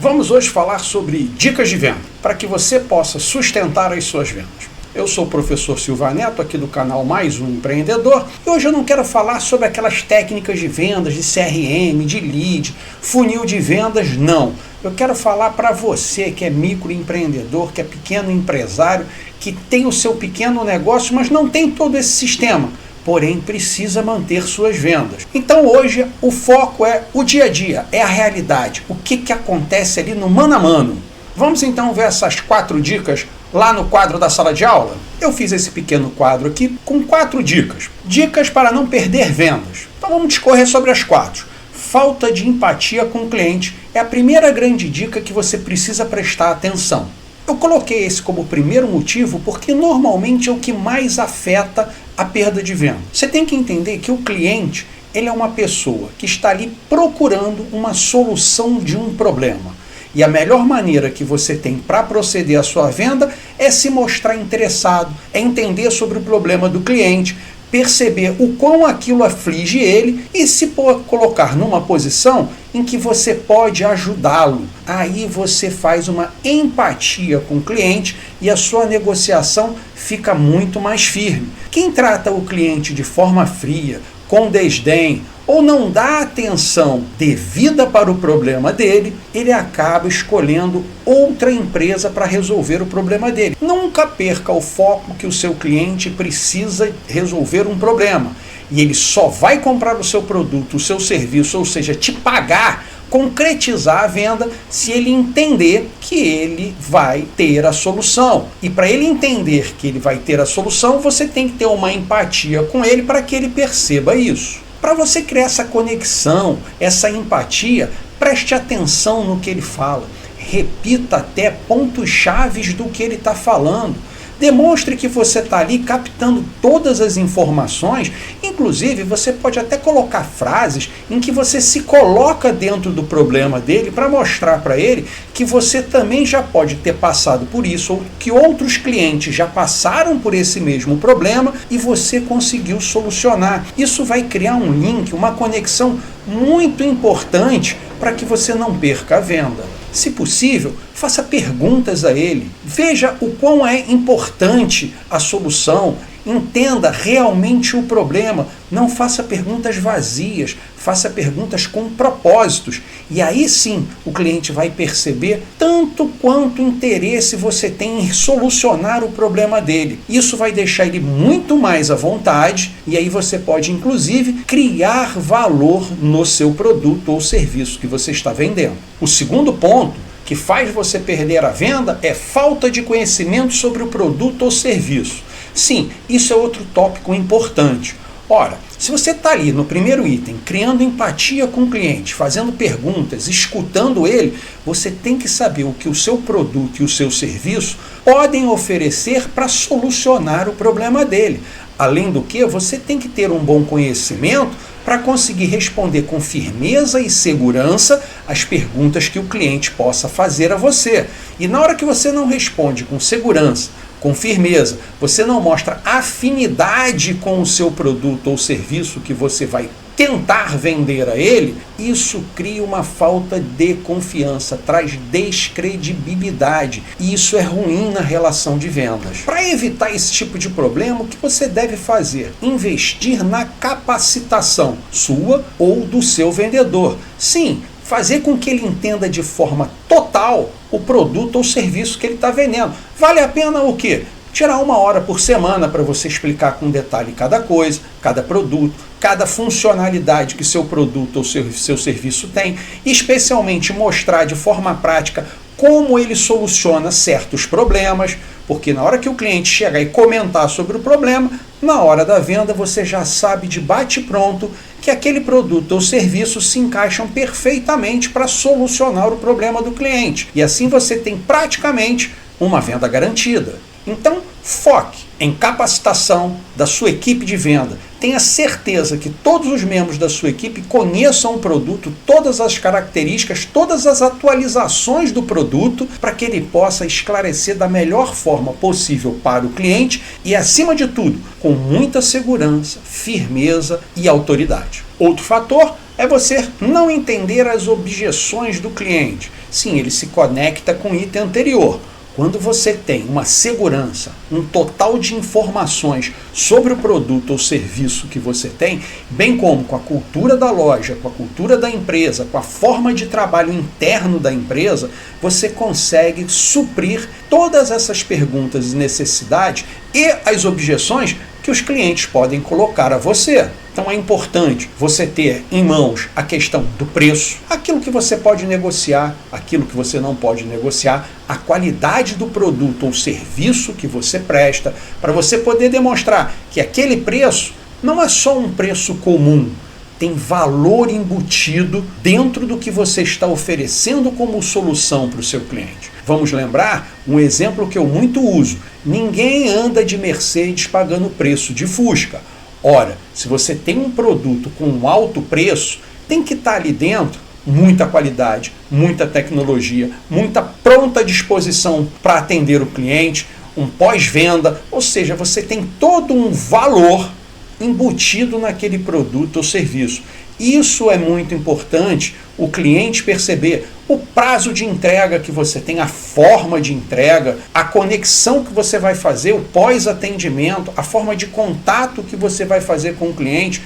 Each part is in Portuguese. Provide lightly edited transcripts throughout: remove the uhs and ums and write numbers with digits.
Vamos hoje falar sobre dicas de venda, para que você possa sustentar as suas vendas. Eu sou o professor Silva Neto, aqui do canal Mais Um Empreendedor, e hoje eu não quero falar sobre aquelas técnicas de vendas, de CRM, de lead, funil de vendas, não. Eu quero falar para você que é microempreendedor, que é pequeno empresário, que tem o seu pequeno negócio, mas não tem todo esse sistema, porém precisa manter suas vendas. Então hoje o foco é o dia a dia, é a realidade, o que acontece ali no mano a mano. Vamos então ver essas 4 dicas lá no quadro da sala de aula? Eu fiz esse pequeno quadro aqui com 4 dicas. Dicas para não perder vendas. Então vamos discorrer sobre as 4. Falta de empatia com o cliente é a primeira grande dica que você precisa prestar atenção. Eu coloquei esse como primeiro motivo porque normalmente é o que mais afeta a perda de venda. Você tem que entender que o cliente, ele é uma pessoa que está ali procurando uma solução de um problema. E a melhor maneira que você tem para proceder à sua venda é se mostrar interessado, é entender sobre o problema do cliente, perceber o quão aquilo aflige ele e se colocar numa posição em que você pode ajudá-lo. Aí você faz uma empatia com o cliente e a sua negociação fica muito mais firme. Quem trata o cliente de forma fria, com desdém, ou não dá atenção devida para o problema dele, ele acaba escolhendo outra empresa para resolver o problema dele. Nunca perca o foco que o seu cliente precisa resolver um problema. E ele só vai comprar o seu produto, o seu serviço, ou seja, te pagar, concretizar a venda, se ele entender que ele vai ter a solução. E para ele entender que ele vai ter a solução, você tem que ter uma empatia com ele para que ele perceba isso. Para você criar essa conexão, essa empatia, preste atenção no que ele fala. Repita até pontos chaves do que ele está falando. Demonstre que você está ali captando todas as informações. Inclusive, você pode até colocar frases em que você se coloca dentro do problema dele para mostrar para ele que você também já pode ter passado por isso ou que outros clientes já passaram por esse mesmo problema e você conseguiu solucionar. Isso vai criar um link, uma conexão muito importante para que você não perca a venda. Se possível, faça perguntas a ele. Veja o quão é importante a solução. Entenda realmente o problema. Não faça perguntas vazias. Faça perguntas com propósitos. E aí sim, o cliente vai perceber tanto quanto interesse você tem em solucionar o problema dele. Isso vai deixar ele muito mais à vontade e aí você pode, inclusive, criar valor no seu produto ou serviço que você está vendendo. O segundo ponto que faz você perder a venda é falta de conhecimento sobre o produto ou serviço. Sim, isso é outro tópico importante. Ora, se você está ali no primeiro item, criando empatia com o cliente, fazendo perguntas, escutando ele, você tem que saber o que o seu produto e o seu serviço podem oferecer para solucionar o problema dele. Além do que, você tem que ter um bom conhecimento para conseguir responder com firmeza e segurança as perguntas que o cliente possa fazer a você. E na hora que você não responde com segurança, com firmeza, você não mostra afinidade com o seu produto ou serviço que você vai tentar vender a ele, isso cria uma falta de confiança, traz descredibilidade e isso é ruim na relação de vendas. Para evitar esse tipo de problema, o que você deve fazer? Investir na capacitação sua ou do seu vendedor. Sim, fazer com que ele entenda de forma total o produto ou serviço que ele está vendendo. Vale a pena o quê? Tirar 1 hora por semana para você explicar com detalhe cada coisa, cada produto, cada funcionalidade que seu produto ou seu serviço tem, e especialmente mostrar de forma prática como ele soluciona certos problemas, porque na hora que o cliente chegar e comentar sobre o problema, na hora da venda você já sabe de bate-pronto que aquele produto ou serviço se encaixam perfeitamente para solucionar o problema do cliente. E assim você tem praticamente uma venda garantida. Então, foque em capacitação da sua equipe de venda. Tenha certeza que todos os membros da sua equipe conheçam o produto, todas as características, todas as atualizações do produto, para que ele possa esclarecer da melhor forma possível para o cliente e, acima de tudo, com muita segurança, firmeza e autoridade. Outro fator, é você não entender as objeções do cliente. Sim, ele se conecta com o item anterior. Quando você tem uma segurança, um total de informações sobre o produto ou serviço que você tem, bem como com a cultura da loja, com a cultura da empresa, com a forma de trabalho interno da empresa, você consegue suprir todas essas perguntas e necessidades e as objeções que os clientes podem colocar a você. Então é importante você ter em mãos a questão do preço, aquilo que você pode negociar, aquilo que você não pode negociar, a qualidade do produto ou serviço que você presta, para você poder demonstrar que aquele preço não é só um preço comum, tem valor embutido dentro do que você está oferecendo como solução para o seu cliente. Vamos lembrar um exemplo que eu muito uso. Ninguém anda de Mercedes pagando preço de Fusca. Ora, se você tem um produto com um alto preço, tem que estar ali dentro muita qualidade, muita tecnologia, muita pronta disposição para atender o cliente, um pós-venda, ou seja, você tem todo um valor embutido naquele produto ou serviço. Isso é muito importante, o cliente perceber o prazo de entrega que você tem, a forma de entrega, a conexão que você vai fazer, o pós-atendimento, a forma de contato que você vai fazer com o cliente.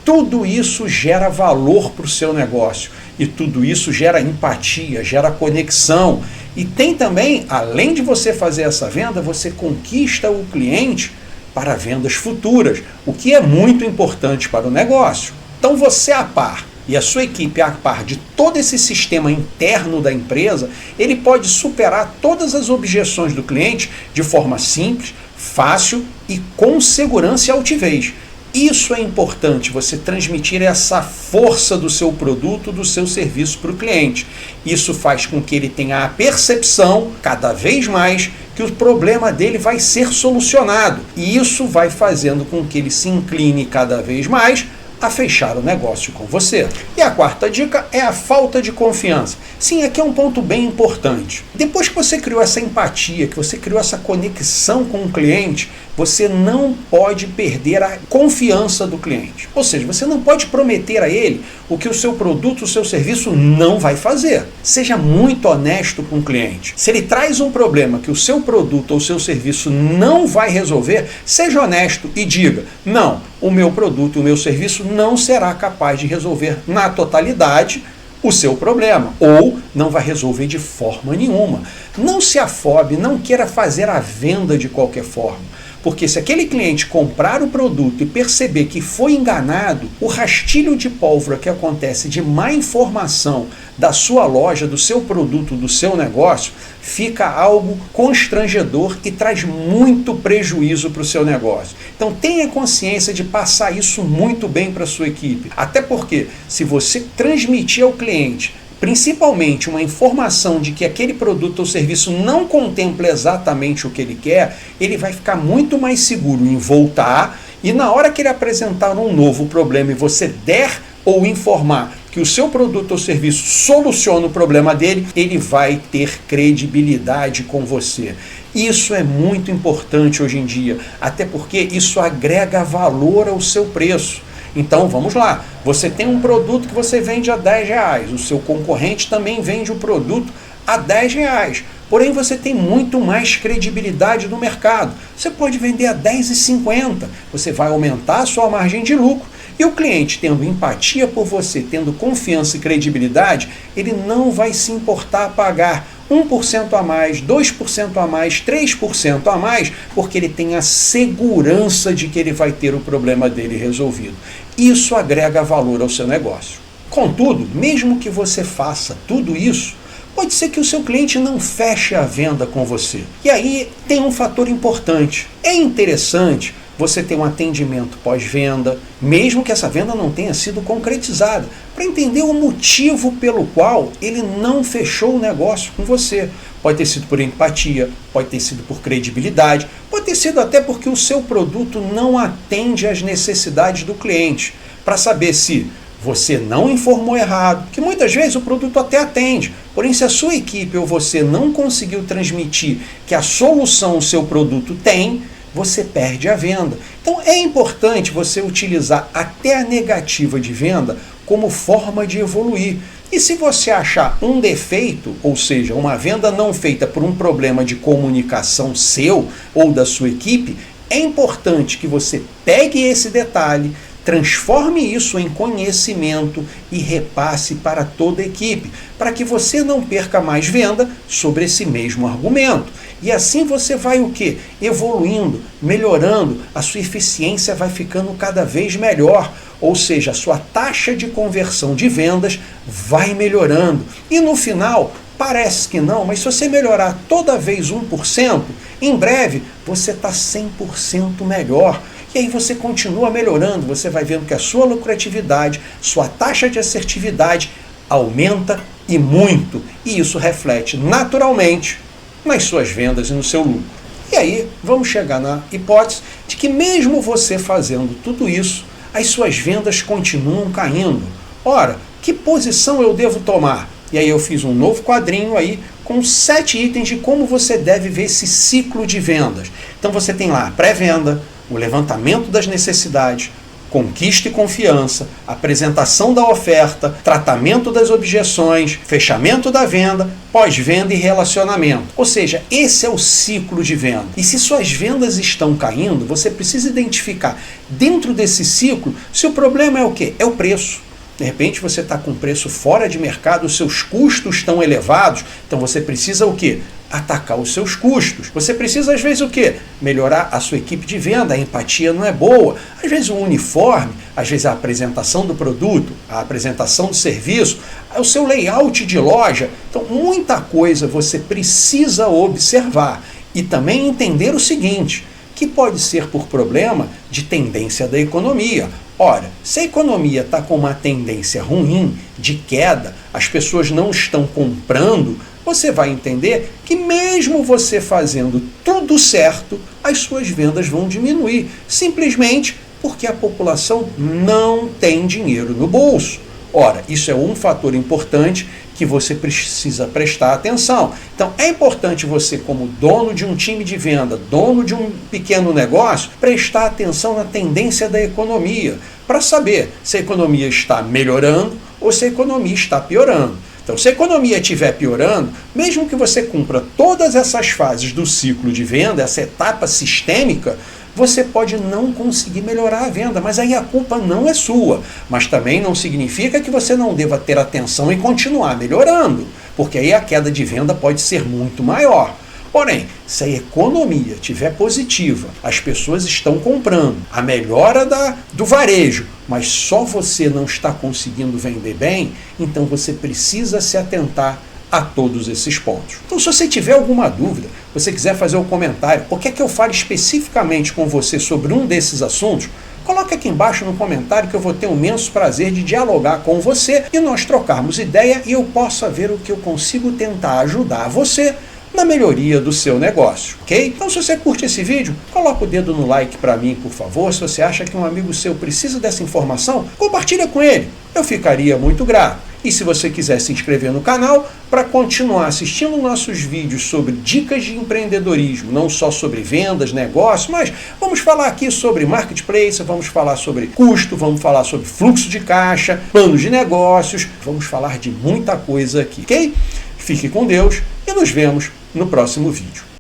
Tudo isso gera valor para o seu negócio e tudo isso gera empatia, gera conexão. E tem também, além de você fazer essa venda, você conquista o cliente para vendas futuras, o que é muito importante para o negócio. Então você a par e a sua equipe a par de todo esse sistema interno da empresa, ele pode superar todas as objeções do cliente de forma simples, fácil e com segurança e altivez. Isso é importante, você transmitir essa força do seu produto, do seu serviço para o cliente. Isso faz com que ele tenha a percepção, cada vez mais, que o problema dele vai ser solucionado. E isso vai fazendo com que ele se incline cada vez mais a fechar o negócio com você. E a quarta dica é a falta de confiança. Sim, aqui é um ponto bem importante. Depois que você criou essa empatia, que você criou essa conexão com o cliente, você não pode perder a confiança do cliente. Ou seja, você não pode prometer a ele o que o seu produto, o seu serviço não vai fazer. Seja muito honesto com o cliente. Se ele traz um problema que o seu produto ou o seu serviço não vai resolver, seja honesto e diga: não, o meu produto e o meu serviço não será capaz de resolver na totalidade o seu problema, ou não vai resolver de forma nenhuma. Não se afobe, não queira fazer a venda de qualquer forma. Porque se aquele cliente comprar o produto e perceber que foi enganado, o rastilho de pólvora que acontece de má informação da sua loja, do seu produto, do seu negócio, fica algo constrangedor e traz muito prejuízo para o seu negócio. Então tenha consciência de passar isso muito bem para a sua equipe. Até porque se você transmitir ao cliente principalmente uma informação de que aquele produto ou serviço não contempla exatamente o que ele quer, ele vai ficar muito mais seguro em voltar e na hora que ele apresentar um novo problema e você der ou informar que o seu produto ou serviço soluciona o problema dele, ele vai ter credibilidade com você. Isso é muito importante hoje em dia, até porque isso agrega valor ao seu preço. Então vamos lá, você tem um produto que você vende a R$10, o seu concorrente também vende o produto a R$10, porém você tem muito mais credibilidade no mercado, você pode vender a R$10,50, você vai aumentar a sua margem de lucro e o cliente tendo empatia por você, tendo confiança e credibilidade, ele não vai se importar a pagar 1% a mais, 2% a mais, 3% a mais, porque ele tem a segurança de que ele vai ter o problema dele resolvido. Isso agrega valor ao seu negócio. Contudo, mesmo que você faça tudo isso, pode ser que o seu cliente não feche a venda com você. E aí tem um fator importante. É interessante você ter um atendimento pós-venda, mesmo que essa venda não tenha sido concretizada, para entender o motivo pelo qual ele não fechou o negócio com você. Pode ter sido por empatia, pode ter sido por credibilidade, pode ter sido até porque o seu produto não atende às necessidades do cliente, para saber se você não informou errado, que muitas vezes o produto até atende, porém se a sua equipe ou você não conseguiu transmitir que a solução o seu produto tem, você perde a venda. Então é importante você utilizar até a negativa de venda como forma de evoluir. E se você achar um defeito, ou seja, uma venda não feita por um problema de comunicação seu ou da sua equipe, é importante que você pegue esse detalhe, transforme isso em conhecimento e repasse para toda a equipe, para que você não perca mais venda sobre esse mesmo argumento. E assim você vai o quê? Evoluindo, melhorando, a sua eficiência vai ficando cada vez melhor, ou seja, a sua taxa de conversão de vendas vai melhorando. E no final, parece que não, mas se você melhorar toda vez 1%, em breve você está 100% melhor. E aí você continua melhorando, você vai vendo que a sua lucratividade, sua taxa de assertividade aumenta e muito. E isso reflete naturalmente nas suas vendas e no seu lucro. E aí vamos chegar na hipótese de que mesmo você fazendo tudo isso, as suas vendas continuam caindo. Ora, que posição eu devo tomar? E aí eu fiz um novo quadrinho aí com 7 itens de como você deve ver esse ciclo de vendas. Então você tem lá a pré-venda, o levantamento das necessidades, conquista e confiança, apresentação da oferta, tratamento das objeções, fechamento da venda, pós-venda e relacionamento. Ou seja, esse é o ciclo de venda. E se suas vendas estão caindo, você precisa identificar dentro desse ciclo se o problema é o quê? É o preço. De repente você está com preço fora de mercado, os seus custos estão elevados, então você precisa o quê? Atacar os seus custos. Você precisa, às vezes, o quê? Melhorar a sua equipe de venda, a empatia não é boa. Às vezes o uniforme, às vezes a apresentação do produto, a apresentação do serviço, o seu layout de loja. Então, muita coisa você precisa observar e também entender o seguinte, que pode ser por problema de tendência da economia. Ora, se a economia está com uma tendência ruim, de queda, as pessoas não estão comprando, você vai entender que mesmo você fazendo tudo certo, as suas vendas vão diminuir, simplesmente porque a população não tem dinheiro no bolso. Ora, isso é um fator importante que você precisa prestar atenção. Então, é importante você, como dono de um time de venda, dono de um pequeno negócio, prestar atenção na tendência da economia, para saber se a economia está melhorando ou se a economia está piorando. Então, se a economia estiver piorando, mesmo que você cumpra todas essas fases do ciclo de venda, essa etapa sistêmica, você pode não conseguir melhorar a venda, mas aí a culpa não é sua. Mas também não significa que você não deva ter atenção e continuar melhorando, porque aí a queda de venda pode ser muito maior. Porém, se a economia estiver positiva, as pessoas estão comprando, a melhora do varejo, mas só você não está conseguindo vender bem, então você precisa se atentar a todos esses pontos. Então, se você tiver alguma dúvida, você quiser fazer um comentário, ou quer que eu fale especificamente com você sobre um desses assuntos, coloque aqui embaixo no comentário que eu vou ter um imenso prazer de dialogar com você e nós trocarmos ideia e eu possa ver o que eu consigo tentar ajudar você na melhoria do seu negócio, ok? Então, se você curte esse vídeo, coloca o dedo no like para mim, por favor. Se você acha que um amigo seu precisa dessa informação, compartilha com ele. Eu ficaria muito grato. E se você quiser se inscrever no canal para continuar assistindo nossos vídeos sobre dicas de empreendedorismo, não só sobre vendas, negócio, mas vamos falar aqui sobre marketplace, vamos falar sobre custo, vamos falar sobre fluxo de caixa, planos de negócios, vamos falar de muita coisa aqui, ok? Fique com Deus e nos vemos no próximo vídeo.